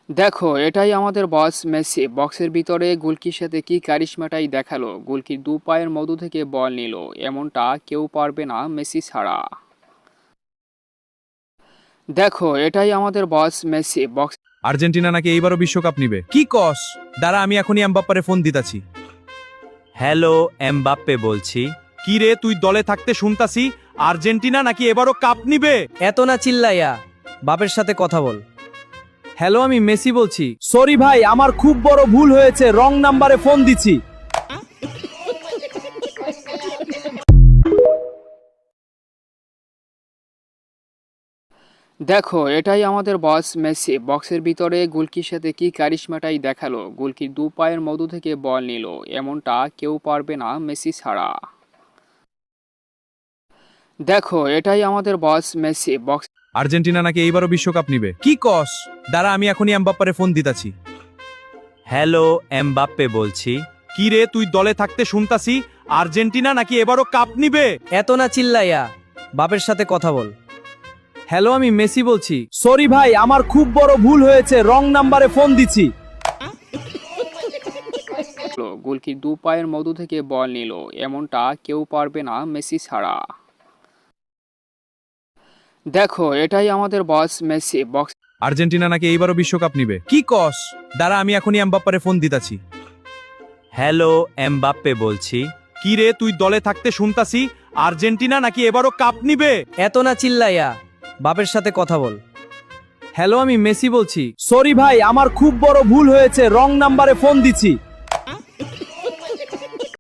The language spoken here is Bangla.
দেখো, এটাই আমাদের বস মেসি। বক্সের ভিতরে গোলকির সাথে কি কারিশমাটাই দেখালো। গোলকির দু পায়ের মধ্য থেকে বল নিল, এমনটা কেউ পারবে না মেসি ছাড়া। দেখো, এটাই আমাদের বস মেসি। বক্স আর্জেন্টিনা নাকি এইবারও বিশ্বকাপ নিবে। কি কস? দাঁড়া, আমি এখনই এমবাপ্পারে ফোন দিতাছি। হ্যালো, এমবাপ্পে বলছি। কি রে, তুই দলে থাকতে শুনতাছি আর্জেন্টিনা নাকি এবারও কাপ নিবে। এত না চিল্লাইয়া, বাপের সাথে কথা বল। হ্যালো, আমি মেসি বলছি। সরি ভাই, আমার খুব বড় ভুল হয়েছে, রং নাম্বারে ফোন দিছি। দেখো, এটাই আমাদের বস মেসি। বক্সের ভিতরে গোলকির সাথে কি কারিশমাটাই দেখালো। গোলকির দু পায়ের মধ্য থেকে বল নিল, এমনটা কেউ পারবে না মেসি ছাড়া। দেখো, এটাই আমাদের বস মেসি। বক্স আর্জেন্টিনা নাকি এইবারও বিশ্বকাপ নিবে। কি কস? দাঁড়া, আমি এখনই এমবাপ্পারে ফোন দিতাছি। হ্যালো, এমবাপ্পে বলছি। কি রে, তুই দলে থাকতে শুনতাছি আর্জেন্টিনা নাকি এবারও কাপ নিবে। এত না চিল্লাইয়া, বাপের সাথে কথা বল। হ্যালো, আমি মেসি বলছি। সরি ভাই, আমার খুব বড় ভুল হয়েছে, রং নাম্বারে ফোন দিছি। গোলকির দু পায়ের মধ্য থেকে বল নিল, এমনটা কেউ পারবে না মেসি ছাড়া। দেখো, এটাই আমাদের বস মেসি। বক্স আর্জেন্টিনা নাকি এইবারও বিশ্বকাপ নিবে। কি কস? দাঁড়া, আমি এখনই এমবাপ্পারে ফোন দিতাছি। হ্যালো, এমবাপ্পে বলছি। কি রে, তুই দলে থাকতে শুনতাছি আর্জেন্টিনা নাকি এবারও কাপ নিবে। এত না চিল্লাইয়া, বাপের সাথে কথা বল। হ্যালো, আমি মেসি বলছি। সরি ভাই, আমার খুব বড় ভুল হয়েছে, রং নাম্বারে ফোন দিছি।